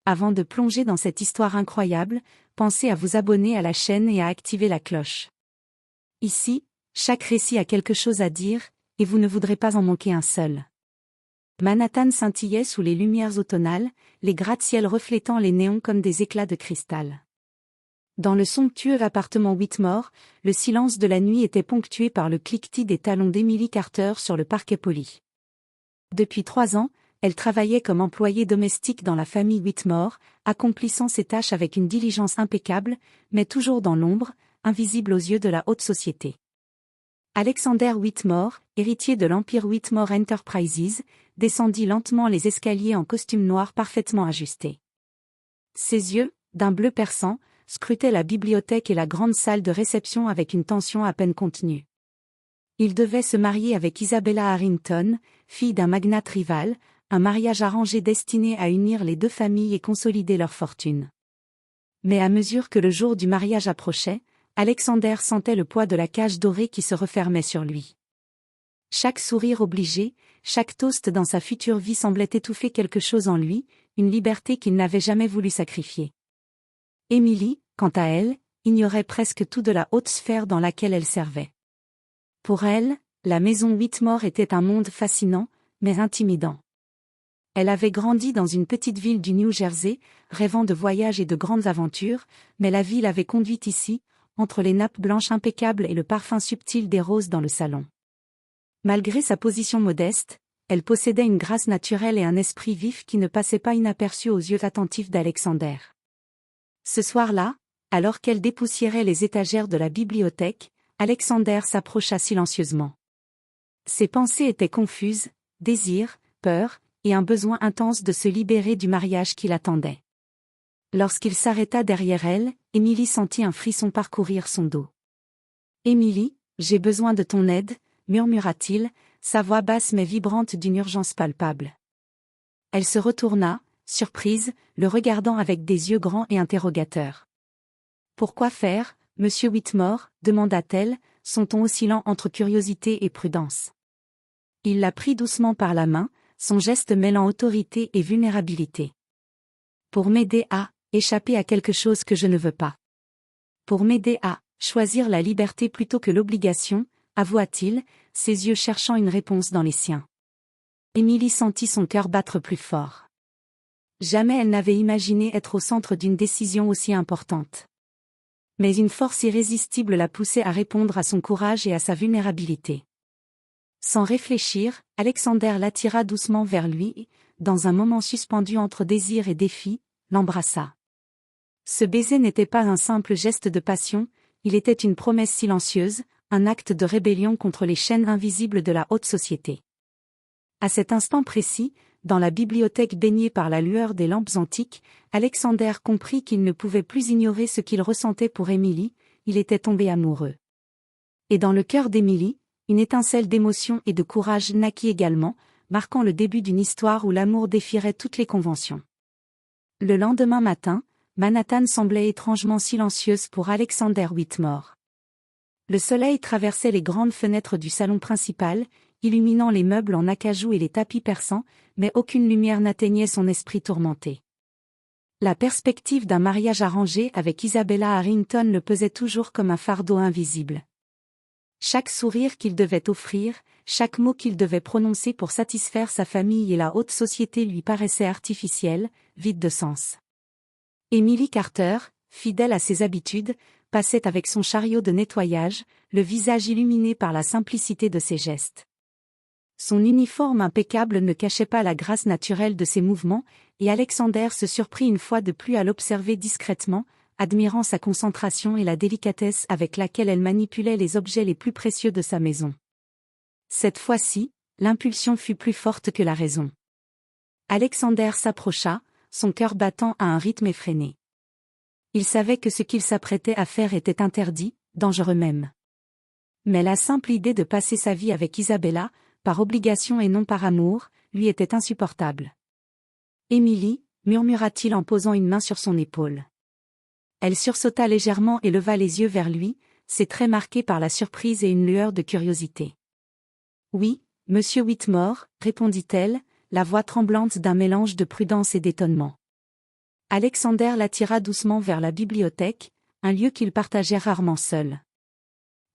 Avant de plonger dans cette histoire incroyable, pensez à vous abonner à la chaîne et à activer la cloche. Ici, chaque récit a quelque chose à dire, et vous ne voudrez pas en manquer un seul. Manhattan scintillait sous les lumières automnales, les gratte-ciel reflétant les néons comme des éclats de cristal. Dans le somptueux appartement Whitmore, le silence de la nuit était ponctué par le cliquetis des talons d'Emily Carter sur le parquet poli. Depuis 3 ans, elle travaillait comme employée domestique dans la famille Whitmore, accomplissant ses tâches avec une diligence impeccable, mais toujours dans l'ombre, invisible aux yeux de la haute société. Alexander Whitmore, héritier de l'Empire Whitmore Enterprises, descendit lentement les escaliers en costume noir parfaitement ajusté. Ses yeux, d'un bleu perçant, scrutaient la bibliothèque et la grande salle de réception avec une tension à peine contenue. Il devait se marier avec Isabella Harrington, fille d'un magnate rival, un mariage arrangé destiné à unir les deux familles et consolider leur fortune. Mais à mesure que le jour du mariage approchait, Alexander sentait le poids de la cage dorée qui se refermait sur lui. Chaque sourire obligé, chaque toast dans sa future vie semblait étouffer quelque chose en lui, une liberté qu'il n'avait jamais voulu sacrifier. Emily, quant à elle, ignorait presque tout de la haute sphère dans laquelle elle servait. Pour elle, la maison Whitmore était un monde fascinant, mais intimidant. Elle avait grandi dans une petite ville du New Jersey, rêvant de voyages et de grandes aventures, mais la vie l'avait conduite ici, entre les nappes blanches impeccables et le parfum subtil des roses dans le salon. Malgré sa position modeste, elle possédait une grâce naturelle et un esprit vif qui ne passaient pas inaperçus aux yeux attentifs d'Alexander. Ce soir-là, alors qu'elle dépoussiérait les étagères de la bibliothèque, Alexander s'approcha silencieusement. Ses pensées étaient confuses, désir, peur, et un besoin intense de se libérer du mariage qui l'attendait. Lorsqu'il s'arrêta derrière elle, Emily sentit un frisson parcourir son dos. « Emily, j'ai besoin de ton aide », murmura-t-il, sa voix basse mais vibrante d'une urgence palpable. Elle se retourna, surprise, le regardant avec des yeux grands et interrogateurs. « Pourquoi faire, monsieur Whitmore ?» demanda-t-elle, son ton oscillant entre curiosité et prudence. Il la prit doucement par la main, son geste mêlant autorité et vulnérabilité. « Pour m'aider à échapper à quelque chose que je ne veux pas. Pour m'aider à choisir la liberté plutôt que l'obligation », avoua-t-il, ses yeux cherchant une réponse dans les siens. Emily sentit son cœur battre plus fort. Jamais elle n'avait imaginé être au centre d'une décision aussi importante. Mais une force irrésistible la poussait à répondre à son courage et à sa vulnérabilité. Sans réfléchir, Alexander l'attira doucement vers lui et, dans un moment suspendu entre désir et défi, l'embrassa. Ce baiser n'était pas un simple geste de passion, il était une promesse silencieuse, un acte de rébellion contre les chaînes invisibles de la haute société. À cet instant précis, dans la bibliothèque baignée par la lueur des lampes antiques, Alexander comprit qu'il ne pouvait plus ignorer ce qu'il ressentait pour Emily, il était tombé amoureux. Et dans le cœur d'Emily, une étincelle d'émotion et de courage naquit également, marquant le début d'une histoire où l'amour défierait toutes les conventions. Le lendemain matin, Manhattan semblait étrangement silencieuse pour Alexander Whitmore. Le soleil traversait les grandes fenêtres du salon principal, illuminant les meubles en acajou et les tapis persans, mais aucune lumière n'atteignait son esprit tourmenté. La perspective d'un mariage arrangé avec Isabella Harrington le pesait toujours comme un fardeau invisible. Chaque sourire qu'il devait offrir, chaque mot qu'il devait prononcer pour satisfaire sa famille et la haute société lui paraissait artificiel, vide de sens. Emily Carter, fidèle à ses habitudes, passait avec son chariot de nettoyage, le visage illuminé par la simplicité de ses gestes. Son uniforme impeccable ne cachait pas la grâce naturelle de ses mouvements, et Alexander se surprit une fois de plus à l'observer discrètement, admirant sa concentration et la délicatesse avec laquelle elle manipulait les objets les plus précieux de sa maison. Cette fois-ci, l'impulsion fut plus forte que la raison. Alexander s'approcha, son cœur battant à un rythme effréné. Il savait que ce qu'il s'apprêtait à faire était interdit, dangereux même. Mais la simple idée de passer sa vie avec Isabella, par obligation et non par amour, lui était insupportable. « Emily » murmura-t-il en posant une main sur son épaule. Elle sursauta légèrement et leva les yeux vers lui, ses traits marqués par la surprise et une lueur de curiosité. « Oui, monsieur Whitmore » répondit-elle, la voix tremblante d'un mélange de prudence et d'étonnement. Alexander l'attira doucement vers la bibliothèque, un lieu qu'ils partageaient rarement seuls.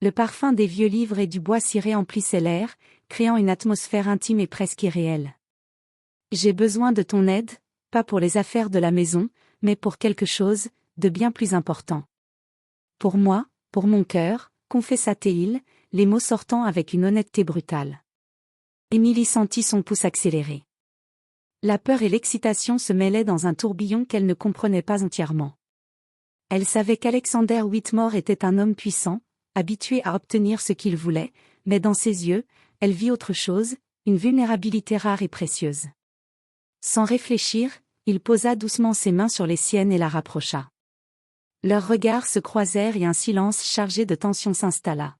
Le parfum des vieux livres et du bois ciré emplissait l'air, créant une atmosphère intime et presque irréelle. « J'ai besoin de ton aide, pas pour les affaires de la maison, mais pour quelque chose de bien plus important. Pour moi, pour mon cœur, confessa Théil, les mots sortant avec une honnêteté brutale. Émilie sentit son pouce accélérer. La peur et l'excitation se mêlaient dans un tourbillon qu'elle ne comprenait pas entièrement. Elle savait qu'Alexander Whitmore était un homme puissant, habitué à obtenir ce qu'il voulait, mais dans ses yeux, elle vit autre chose, une vulnérabilité rare et précieuse. Sans réfléchir, il posa doucement ses mains sur les siennes et la rapprocha. Leurs regards se croisèrent et un silence chargé de tension s'installa.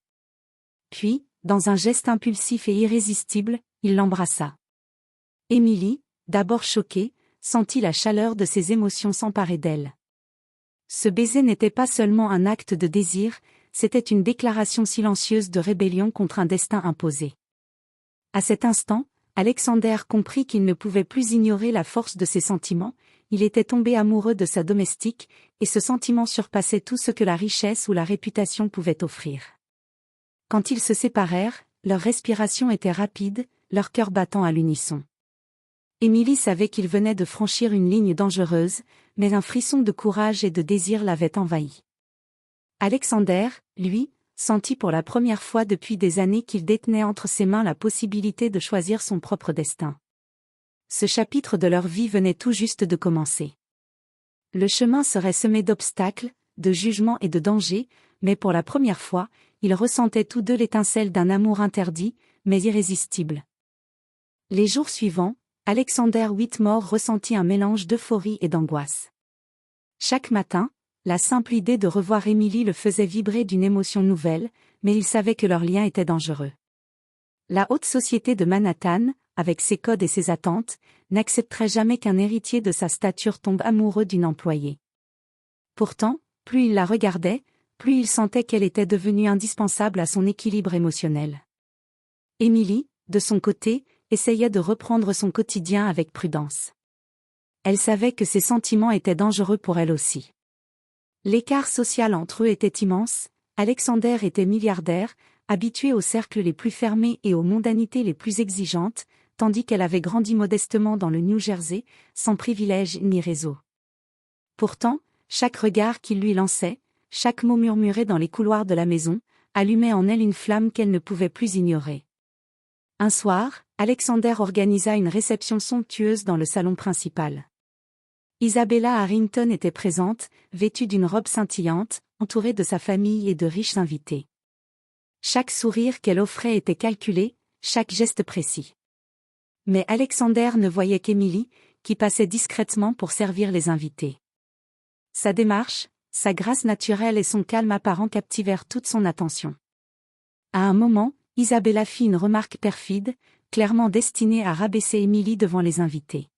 Puis, dans un geste impulsif et irrésistible, il l'embrassa. Émilie, d'abord choquée, sentit la chaleur de ses émotions s'emparer d'elle. Ce baiser n'était pas seulement un acte de désir, c'était une déclaration silencieuse de rébellion contre un destin imposé. À cet instant, Alexander comprit qu'il ne pouvait plus ignorer la force de ses sentiments, il était tombé amoureux de sa domestique, et ce sentiment surpassait tout ce que la richesse ou la réputation pouvaient offrir. Quand ils se séparèrent, leur respiration était rapide, leur cœur battant à l'unisson. Émilie savait qu'il venait de franchir une ligne dangereuse, mais un frisson de courage et de désir l'avait envahi. Alexander, lui, sentit pour la première fois depuis des années qu'il détenait entre ses mains la possibilité de choisir son propre destin. Ce chapitre de leur vie venait tout juste de commencer. Le chemin serait semé d'obstacles, de jugements et de dangers, mais pour la première fois, ils ressentaient tous deux l'étincelle d'un amour interdit, mais irrésistible. Les jours suivants, Alexander Whitmore ressentit un mélange d'euphorie et d'angoisse. Chaque matin, la simple idée de revoir Émilie le faisait vibrer d'une émotion nouvelle, mais il savait que leur lien était dangereux. La haute société de Manhattan, avec ses codes et ses attentes, n'accepterait jamais qu'un héritier de sa stature tombe amoureux d'une employée. Pourtant, plus il la regardait, plus il sentait qu'elle était devenue indispensable à son équilibre émotionnel. Émilie, de son côté, essayait de reprendre son quotidien avec prudence. Elle savait que ses sentiments étaient dangereux pour elle aussi. L'écart social entre eux était immense, Alexander était milliardaire, habitué aux cercles les plus fermés et aux mondanités les plus exigeantes, tandis qu'elle avait grandi modestement dans le New Jersey, sans privilèges ni réseau. Pourtant, chaque regard qu'il lui lançait, chaque mot murmuré dans les couloirs de la maison, allumait en elle une flamme qu'elle ne pouvait plus ignorer. Un soir, Alexander organisa une réception somptueuse dans le salon principal. Isabella Harrington était présente, vêtue d'une robe scintillante, entourée de sa famille et de riches invités. Chaque sourire qu'elle offrait était calculé, chaque geste précis. Mais Alexander ne voyait qu'Émilie, qui passait discrètement pour servir les invités. Sa démarche, sa grâce naturelle et son calme apparent captivèrent toute son attention. À un moment, Isabella fit une remarque perfide, clairement destinée à rabaisser Émilie devant les invités.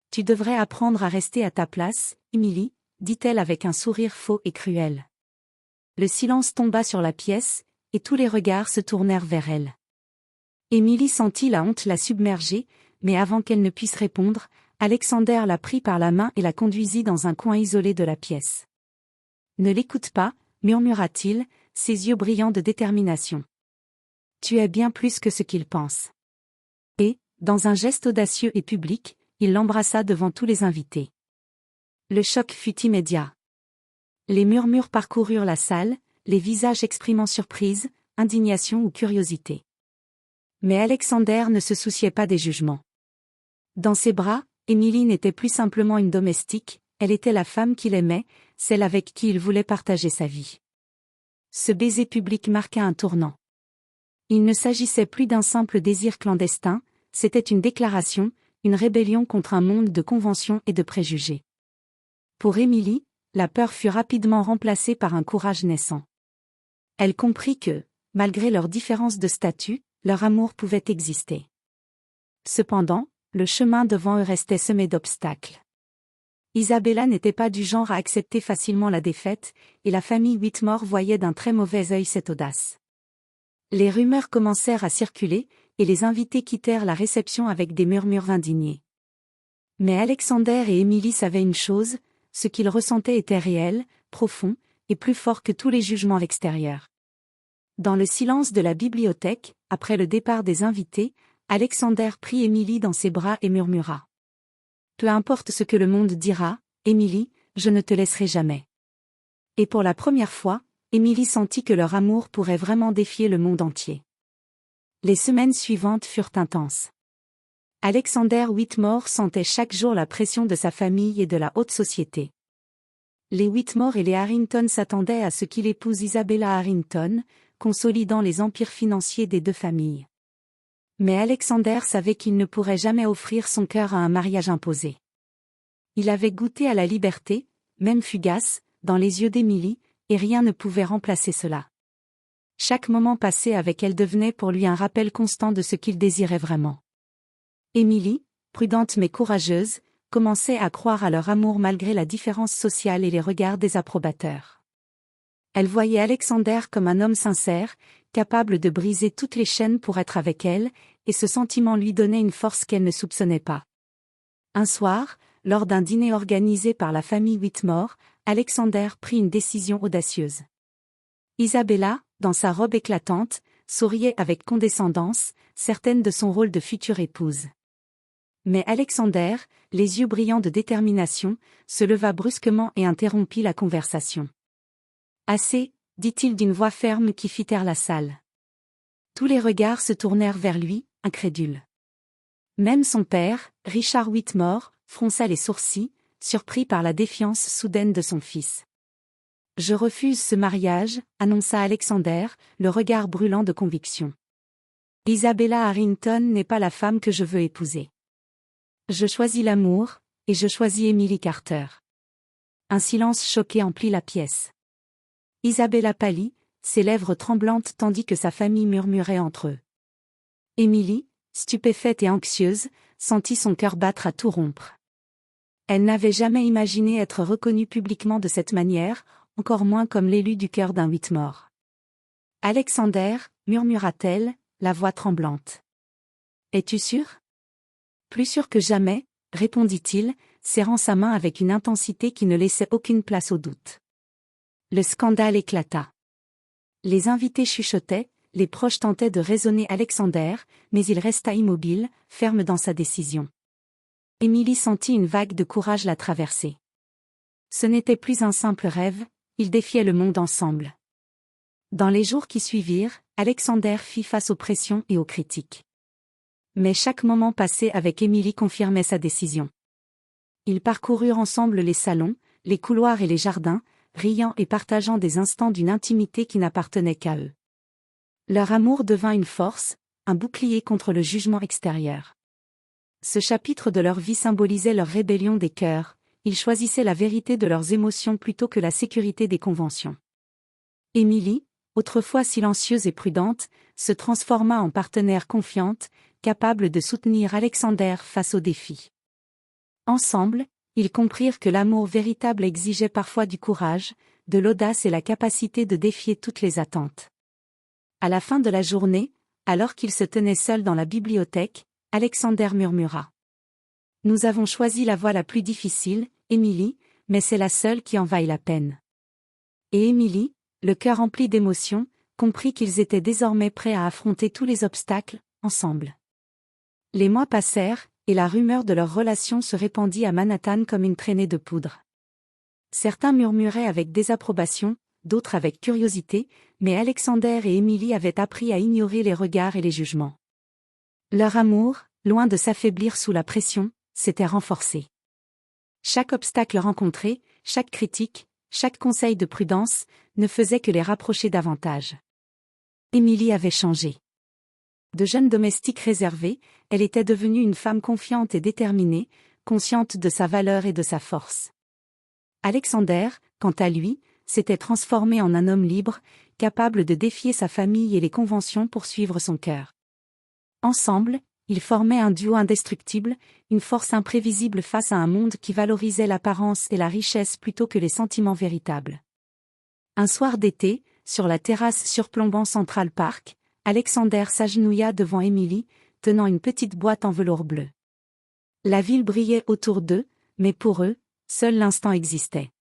« Tu devrais apprendre à rester à ta place, Émilie, » dit-elle avec un sourire faux et cruel. Le silence tomba sur la pièce, et tous les regards se tournèrent vers elle. Émilie sentit la honte la submerger, mais avant qu'elle ne puisse répondre, Alexander la prit par la main et la conduisit dans un coin isolé de la pièce. « Ne l'écoute pas, » murmura-t-il, ses yeux brillants de détermination. « Tu es bien plus que ce qu'il pense. » Et, dans un geste audacieux et public, il l'embrassa devant tous les invités. Le choc fut immédiat. Les murmures parcoururent la salle, les visages exprimant surprise, indignation ou curiosité. Mais Alexander ne se souciait pas des jugements. Dans ses bras, Émilie n'était plus simplement une domestique, elle était la femme qu'il aimait, celle avec qui il voulait partager sa vie. Ce baiser public marqua un tournant. Il ne s'agissait plus d'un simple désir clandestin, c'était une déclaration, une rébellion contre un monde de conventions et de préjugés. Pour Émilie, la peur fut rapidement remplacée par un courage naissant. Elle comprit que, malgré leurs différences de statut, leur amour pouvait exister. Cependant, le chemin devant eux restait semé d'obstacles. Isabella n'était pas du genre à accepter facilement la défaite, et la famille Whitmore voyait d'un très mauvais œil cette audace. Les rumeurs commencèrent à circuler, et les invités quittèrent la réception avec des murmures indignés. Mais Alexander et Émilie savaient une chose, ce qu'ils ressentaient était réel, profond, et plus fort que tous les jugements extérieurs. Dans le silence de la bibliothèque, après le départ des invités, Alexander prit Émilie dans ses bras et murmura. Peu importe ce que le monde dira, Émilie, je ne te laisserai jamais. Et pour la première fois, Émilie sentit que leur amour pourrait vraiment défier le monde entier. Les semaines suivantes furent intenses. Alexander Whitmore sentait chaque jour la pression de sa famille et de la haute société. Les Whitmore et les Harrington s'attendaient à ce qu'il épouse Isabella Harrington, consolidant les empires financiers des deux familles. Mais Alexander savait qu'il ne pourrait jamais offrir son cœur à un mariage imposé. Il avait goûté à la liberté, même fugace, dans les yeux d'Émilie, et rien ne pouvait remplacer cela. Chaque moment passé avec elle devenait pour lui un rappel constant de ce qu'il désirait vraiment. Émilie, prudente mais courageuse, commençait à croire à leur amour malgré la différence sociale et les regards des approbateurs. Elle voyait Alexander comme un homme sincère, capable de briser toutes les chaînes pour être avec elle, et ce sentiment lui donnait une force qu'elle ne soupçonnait pas. Un soir, lors d'un dîner organisé par la famille Whitmore, Alexander prit une décision audacieuse. Isabella, dans sa robe éclatante, souriait avec condescendance, certaine de son rôle de future épouse. Mais Alexander, les yeux brillants de détermination, se leva brusquement et interrompit la conversation. « Assez », dit-il d'une voix ferme qui fit taire la salle. Tous les regards se tournèrent vers lui, incrédules. Même son père, Richard Whitmore, fronça les sourcils, surpris par la défiance soudaine de son fils. « Je refuse ce mariage », annonça Alexander, le regard brûlant de conviction. « Isabella Harrington n'est pas la femme que je veux épouser. Je choisis l'amour, et je choisis Emily Carter. » Un silence choqué emplit la pièce. Isabella pâlit, ses lèvres tremblantes tandis que sa famille murmurait entre eux. Émilie, stupéfaite et anxieuse, sentit son cœur battre à tout rompre. Elle n'avait jamais imaginé être reconnue publiquement de cette manière, encore moins comme l'élu du cœur d'un Whitmore. « Alexander », murmura-t-elle, la voix tremblante. « Es-tu sûr ?»« Plus sûr que jamais », répondit-il, serrant sa main avec une intensité qui ne laissait aucune place au doute. Le scandale éclata. Les invités chuchotaient, les proches tentaient de raisonner Alexander, mais il resta immobile, ferme dans sa décision. Émilie sentit une vague de courage la traverser. Ce n'était plus un simple rêve, ils défiaient le monde ensemble. Dans les jours qui suivirent, Alexander fit face aux pressions et aux critiques. Mais chaque moment passé avec Émilie confirmait sa décision. Ils parcoururent ensemble les salons, les couloirs et les jardins, riant et partageant des instants d'une intimité qui n'appartenait qu'à eux. Leur amour devint une force, un bouclier contre le jugement extérieur. Ce chapitre de leur vie symbolisait leur rébellion des cœurs, ils choisissaient la vérité de leurs émotions plutôt que la sécurité des conventions. Émilie, autrefois silencieuse et prudente, se transforma en partenaire confiante, capable de soutenir Alexander face aux défis. Ensemble, ils comprirent que l'amour véritable exigeait parfois du courage, de l'audace et la capacité de défier toutes les attentes. À la fin de la journée, alors qu'ils se tenaient seuls dans la bibliothèque, Alexander murmura. « Nous avons choisi la voie la plus difficile, Émilie, mais c'est la seule qui en vaille la peine. » Et Émilie, le cœur rempli d'émotion, comprit qu'ils étaient désormais prêts à affronter tous les obstacles, ensemble. Les mois passèrent, et la rumeur de leur relation se répandit à Manhattan comme une traînée de poudre. Certains murmuraient avec désapprobation, d'autres avec curiosité, mais Alexander et Émilie avaient appris à ignorer les regards et les jugements. Leur amour, loin de s'affaiblir sous la pression, s'était renforcé. Chaque obstacle rencontré, chaque critique, chaque conseil de prudence, ne faisait que les rapprocher davantage. Émilie avait changé. De jeune domestique réservée, elle était devenue une femme confiante et déterminée, consciente de sa valeur et de sa force. Alexander, quant à lui, s'était transformé en un homme libre, capable de défier sa famille et les conventions pour suivre son cœur. Ensemble, ils formaient un duo indestructible, une force imprévisible face à un monde qui valorisait l'apparence et la richesse plutôt que les sentiments véritables. Un soir d'été, sur la terrasse surplombant Central Park, Alexander s'agenouilla devant Émilie, tenant une petite boîte en velours bleu. La ville brillait autour d'eux, mais pour eux, seul l'instant existait.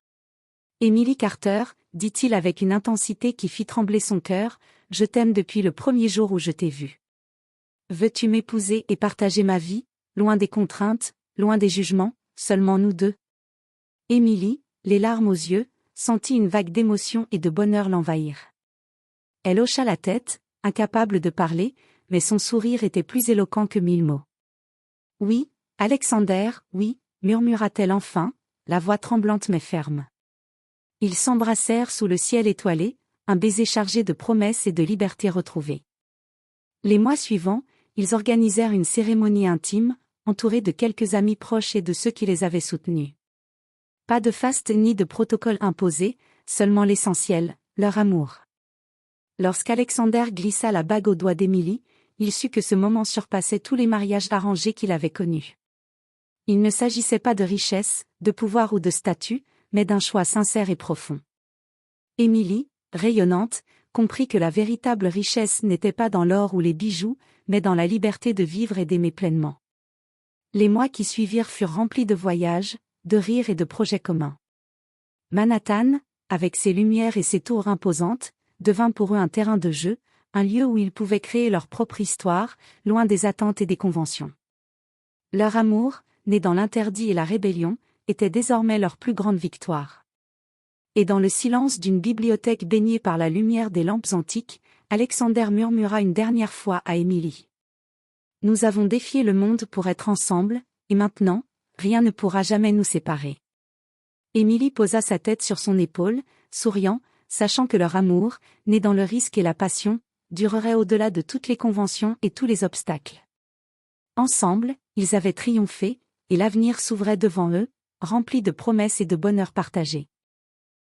Emily Carter, dit-il avec une intensité qui fit trembler son cœur, je t'aime depuis le premier jour où je t'ai vu. Veux-tu m'épouser et partager ma vie, loin des contraintes, loin des jugements, seulement nous deux? Emily, les larmes aux yeux, sentit une vague d'émotion et de bonheur l'envahir. Elle hocha la tête, incapable de parler, mais son sourire était plus éloquent que 1000 mots. Oui, Alexander, oui, murmura-t-elle enfin, la voix tremblante mais ferme. Ils s'embrassèrent sous le ciel étoilé, un baiser chargé de promesses et de liberté retrouvée. Les mois suivants, ils organisèrent une cérémonie intime, entourée de quelques amis proches et de ceux qui les avaient soutenus. Pas de faste ni de protocole imposé, seulement l'essentiel, leur amour. Lorsqu'Alexander glissa la bague au doigt d'Emily, il sut que ce moment surpassait tous les mariages arrangés qu'il avait connus. Il ne s'agissait pas de richesse, de pouvoir ou de statut, mais d'un choix sincère et profond. Emily, rayonnante, comprit que la véritable richesse n'était pas dans l'or ou les bijoux, mais dans la liberté de vivre et d'aimer pleinement. Les mois qui suivirent furent remplis de voyages, de rires et de projets communs. Manhattan, avec ses lumières et ses tours imposantes, devint pour eux un terrain de jeu, un lieu où ils pouvaient créer leur propre histoire, loin des attentes et des conventions. Leur amour, né dans l'interdit et la rébellion, était désormais leur plus grande victoire. Et dans le silence d'une bibliothèque baignée par la lumière des lampes antiques, Alexander murmura une dernière fois à Emily. Nous avons défié le monde pour être ensemble, et maintenant, rien ne pourra jamais nous séparer. Emily posa sa tête sur son épaule, souriant, sachant que leur amour, né dans le risque et la passion, durerait au-delà de toutes les conventions et tous les obstacles. Ensemble, ils avaient triomphé, et l'avenir s'ouvrait devant eux, rempli de promesses et de bonheur partagé.